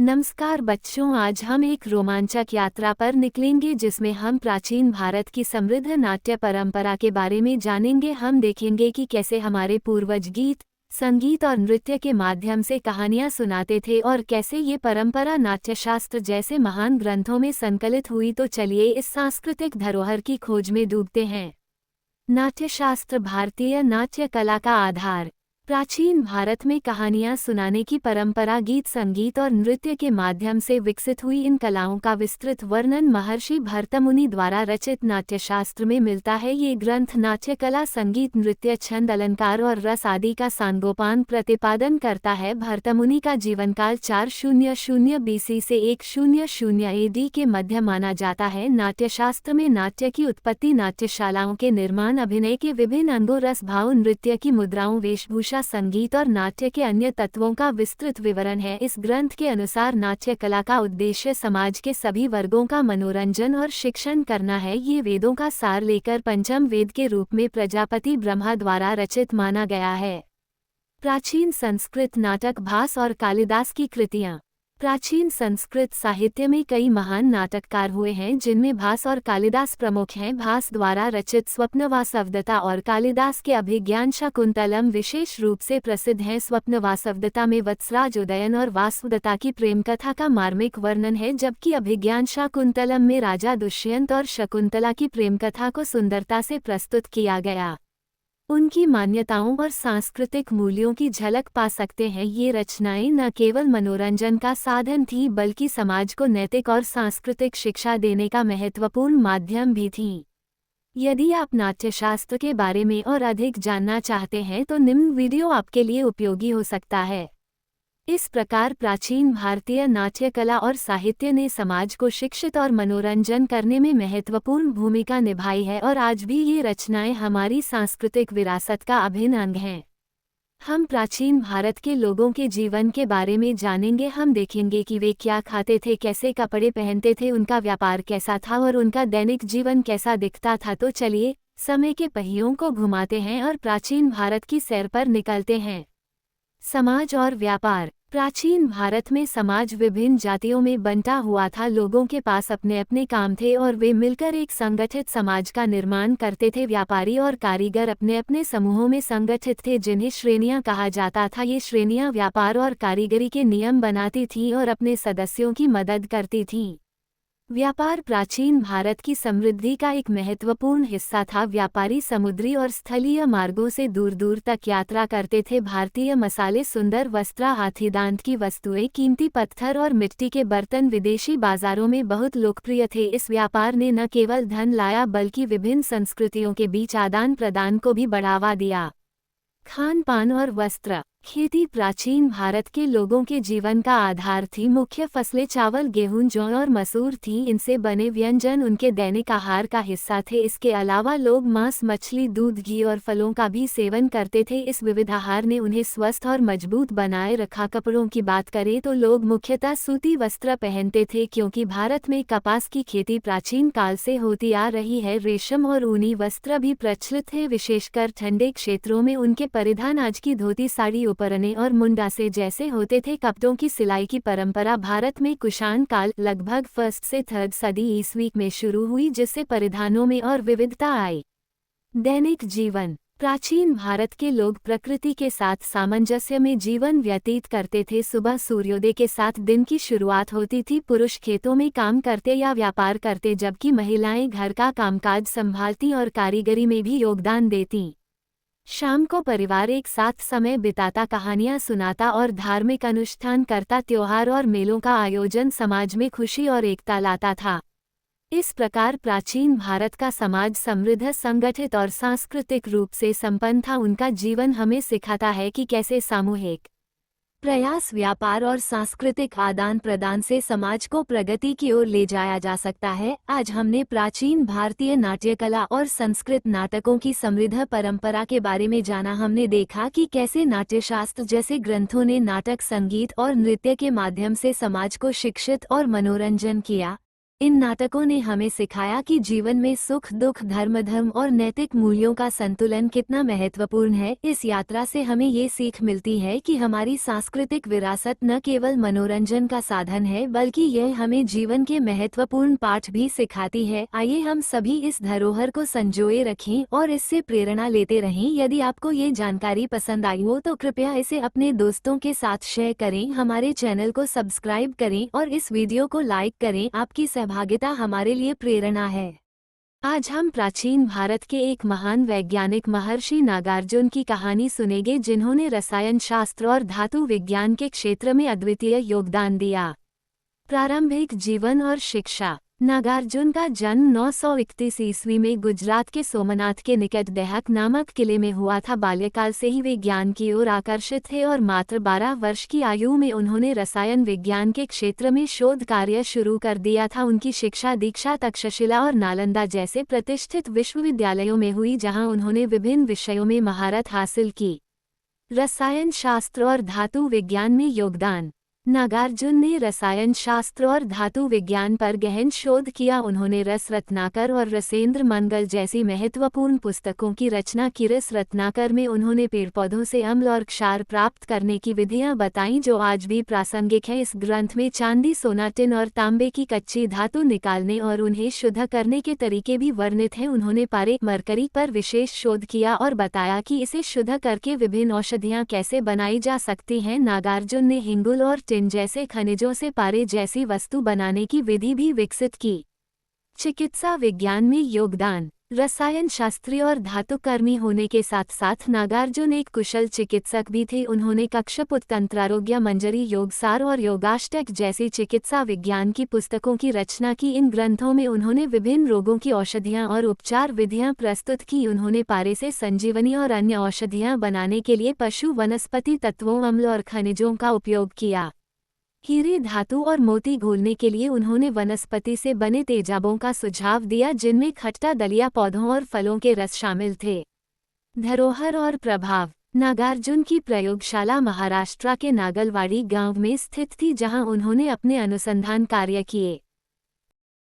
नमस्कार बच्चों, आज हम एक रोमांचक यात्रा पर निकलेंगे जिसमें हम प्राचीन भारत की समृद्ध नाट्य परंपरा के बारे में जानेंगे। हम देखेंगे कि कैसे हमारे पूर्वज गीत, संगीत और नृत्य के माध्यम से कहानियां सुनाते थे और कैसे ये परंपरा नाट्यशास्त्र जैसे महान ग्रंथों में संकलित हुई। तो चलिए इस सांस्कृतिक धरोहर की खोज में डूबते हैं। नाट्यशास्त्र भारतीय नाट्य कला का आधार। प्राचीन भारत में कहानियां सुनाने की परंपरा गीत, संगीत और नृत्य के माध्यम से विकसित हुई। इन कलाओं का विस्तृत वर्णन महर्षि भरतमुनि द्वारा रचित नाट्यशास्त्र में मिलता है। ये ग्रंथ नाट्य कला, संगीत, नृत्य, छंद, अलंकार और रस आदि का सांगोपांग प्रतिपादन करता है। भरतमुनि का जीवनकाल 400 BC से 100 AD के मध्य माना जाता है। नाट्यशास्त्र में नाट्य की उत्पत्ति, नाट्यशालाओं के निर्माण, अभिनय के विभिन्न अंगों, रस भाव, नृत्य की मुद्राओं, वेशभूषा, संगीत और नाट्य के अन्य तत्वों का विस्तृत विवरण है। इस ग्रंथ के अनुसार नाट्य कला का उद्देश्य समाज के सभी वर्गों का मनोरंजन और शिक्षण करना है। ये वेदों का सार लेकर पंचम वेद के रूप में प्रजापति ब्रह्मा द्वारा रचित माना गया है। प्राचीन संस्कृत नाटक, भास और कालिदास की कृतियाँ। प्राचीन संस्कृत साहित्य में कई महान नाटककार हुए हैं जिनमें भास और कालिदास प्रमुख हैं। भास द्वारा रचित स्वप्नवासवदत्ता और कालिदास के अभिज्ञान शाकुंतलम विशेष रूप से प्रसिद्ध हैं। स्वप्नवासवदत्ता में वत्सराज, उदयन और वासुदत्ता की प्रेम कथा का मार्मिक वर्णन है, जबकि अभिज्ञान शाकुंतलम में राजा दुष्यंत और शकुंतला की प्रेम कथा को सुंदरता से प्रस्तुत किया गया। उनकी मान्यताओं और सांस्कृतिक मूल्यों की झलक पा सकते हैं। ये रचनाएं न केवल मनोरंजन का साधन थीं बल्कि समाज को नैतिक और सांस्कृतिक शिक्षा देने का महत्वपूर्ण माध्यम भी थीं। यदि आप नाट्यशास्त्र के बारे में और अधिक जानना चाहते हैं तो निम्न वीडियो आपके लिए उपयोगी हो सकता है। इस प्रकार प्राचीन भारतीय नाट्य कला और साहित्य ने समाज को शिक्षित और मनोरंजन करने में महत्वपूर्ण भूमिका निभाई है और आज भी ये रचनाएं हमारी सांस्कृतिक विरासत का अभिन्न अंग हैं। हम प्राचीन भारत के लोगों के जीवन के बारे में जानेंगे। हम देखेंगे कि वे क्या खाते थे, कैसे कपड़े पहनते थे, उनका व्यापार कैसा था और उनका दैनिक जीवन कैसा दिखता था। तो चलिए समय के पहियों को घुमाते हैं और प्राचीन भारत की सैर पर निकलते हैं। समाज और व्यापार। प्राचीन भारत में समाज विभिन्न जातियों में बंटा हुआ था। लोगों के पास अपने अपने काम थे और वे मिलकर एक संगठित समाज का निर्माण करते थे। व्यापारी और कारीगर अपने अपने समूहों में संगठित थे जिन्हें श्रेणियां कहा जाता था। ये श्रेणियां व्यापार और कारीगरी के नियम बनाती थीं और अपने सदस्यों की मदद करती थीं। व्यापार प्राचीन भारत की समृद्धि का एक महत्वपूर्ण हिस्सा था। व्यापारी समुद्री और स्थलीय मार्गों से दूर दूर तक यात्रा करते थे। भारतीय मसाले, सुंदर वस्त्र, हाथी दांत की वस्तुएं, कीमती पत्थर और मिट्टी के बर्तन विदेशी बाजारों में बहुत लोकप्रिय थे। इस व्यापार ने न केवल धन लाया बल्कि विभिन्न संस्कृतियों के बीच आदान प्रदान को भी बढ़ावा दिया। खान पान और वस्त्र। खेती प्राचीन भारत के लोगों के जीवन का आधार थी। मुख्य फसलें चावल, गेहूं, जौ और मसूर थीं। इनसे बने व्यंजन उनके दैनिक आहार का हिस्सा थे। इसके अलावा लोग मांस, मछली, दूध, घी और फलों का भी सेवन करते थे। इस विविध आहार ने उन्हें स्वस्थ और मजबूत बनाए रखा। कपड़ों की बात करें तो लोग मुख्यतः सूती वस्त्र पहनते थे क्योंकि भारत में कपास की खेती प्राचीन काल से होती आ रही है। रेशम और ऊनी वस्त्र भी प्रचलित थे, विशेषकर ठंडे क्षेत्रों में। उनके परिधान आज की धोती, साड़ी, उपरने और मुंडासे जैसे होते थे। कपड़ों की सिलाई की परंपरा भारत में कुषाण काल लगभग 1st से 3rd सदी ईस्वी में शुरू हुई, जिससे परिधानों में और विविधता आई। दैनिक जीवन। प्राचीन भारत के लोग प्रकृति के साथ सामंजस्य में जीवन व्यतीत करते थे। सुबह सूर्योदय के साथ दिन की शुरुआत होती थी। पुरुष खेतों में काम करते या व्यापार करते, जबकि महिलाएं घर का कामकाज संभालती और कारीगरी में भी योगदान देती। शाम को परिवार एक साथ समय बिताता, कहानियां सुनाता और धार्मिक अनुष्ठान करता। त्योहार और मेलों का आयोजन समाज में खुशी और एकता लाता था। इस प्रकार प्राचीन भारत का समाज समृद्ध, संगठित और सांस्कृतिक रूप से संपन्न था। उनका जीवन हमें सिखाता है कि कैसे सामूहिक प्रयास, व्यापार और सांस्कृतिक आदान प्रदान से समाज को प्रगति की ओर ले जाया जा सकता है। आज हमने प्राचीन भारतीय नाट्य कला और संस्कृत नाटकों की समृद्ध परंपरा के बारे में जाना। हमने देखा कि कैसे नाट्यशास्त्र जैसे ग्रंथों ने नाटक, संगीत और नृत्य के माध्यम से समाज को शिक्षित और मनोरंजन किया। इन नाटकों ने हमें सिखाया कि जीवन में सुख दुख धर्म और नैतिक मूल्यों का संतुलन कितना महत्वपूर्ण है। इस यात्रा से हमें ये सीख मिलती है कि हमारी सांस्कृतिक विरासत न केवल मनोरंजन का साधन है बल्कि यह हमें जीवन के महत्वपूर्ण पाठ भी सिखाती है। आइए हम सभी इस धरोहर को संजोए रखें और इससे प्रेरणा लेते रहें। यदि आपको ये जानकारी पसंद आई हो तो कृपया इसे अपने दोस्तों के साथ शेयर करें, हमारे चैनल को सब्सक्राइब करें और इस वीडियो को लाइक करें। आपकी सहभागिता हमारे लिए प्रेरणा है। आज हम प्राचीन भारत के एक महान वैज्ञानिक महर्षि नागार्जुन की कहानी सुनेंगे, जिन्होंने रसायन शास्त्र और धातु विज्ञान के क्षेत्र में अद्वितीय योगदान दिया। प्रारंभिक जीवन और शिक्षा। नागार्जुन का जन्म 931 ईस्वी में गुजरात के सोमनाथ के निकट देहक नामक किले में हुआ था। बाल्यकाल से ही वे ज्ञान की ओर आकर्षित थे और मात्र 12 वर्ष की आयु में उन्होंने रसायन विज्ञान के क्षेत्र में शोध कार्य शुरू कर दिया था। उनकी शिक्षा दीक्षा तक्षशिला और नालंदा जैसे प्रतिष्ठित विश्वविद्यालयों में हुई, जहां उन्होंने विभिन्न विषयों में महारत हासिल की। रसायन शास्त्र और धातु विज्ञान में योगदान। नागार्जुन ने रसायन शास्त्र और धातु विज्ञान पर गहन शोध किया। उन्होंने रस रत्नाकर और रसेंद्र मंगल जैसी महत्वपूर्ण पुस्तकों की रचना की। रस रत्नाकर में उन्होंने पेड़ पौधों से अम्ल और क्षार प्राप्त करने की विधियां बताईं, जो आज भी प्रासंगिक है। इस ग्रंथ में चांदी, सोना, टिन और तांबे की कच्ची धातु निकालने और उन्हें शुद्ध करने के तरीके भी वर्णित हैं। उन्होंने पारे मरकरी पर विशेष शोध किया और बताया कि इसे शुद्ध करके विभिन्न औषधियां कैसे बनाई जा सकती हैं। नागार्जुन ने हिंगुल और टिन जैसे खनिजों से पारे जैसी वस्तु बनाने की विधि भी विकसित की। चिकित्सा विज्ञान में योगदान। रसायन शास्त्री और धातुकर्मी होने के साथ साथ नागार्जुन एक कुशल चिकित्सक भी थे। उन्होंने कक्षपुत, तंत्रारोग्य, मंजरी, योगसार और योगाष्टक जैसी चिकित्सा विज्ञान की पुस्तकों की रचना की। इन ग्रंथों में उन्होंने विभिन्न रोगों की औषधियां और उपचार विधियां प्रस्तुत की। उन्होंने पारे से संजीवनी और अन्य औषधियां बनाने के लिए पशु वनस्पति तत्वों, अम्ल और खनिजों का उपयोग किया। हीरे, धातु और मोती घोलने के लिए उन्होंने वनस्पति से बने तेजाबों का सुझाव दिया, जिनमें खट्टा दलिया, पौधों और फलों के रस शामिल थे। धरोहर और प्रभाव। नागार्जुन की प्रयोगशाला महाराष्ट्र के नागलवाड़ी गांव में स्थित थी, जहां उन्होंने अपने अनुसंधान कार्य किए।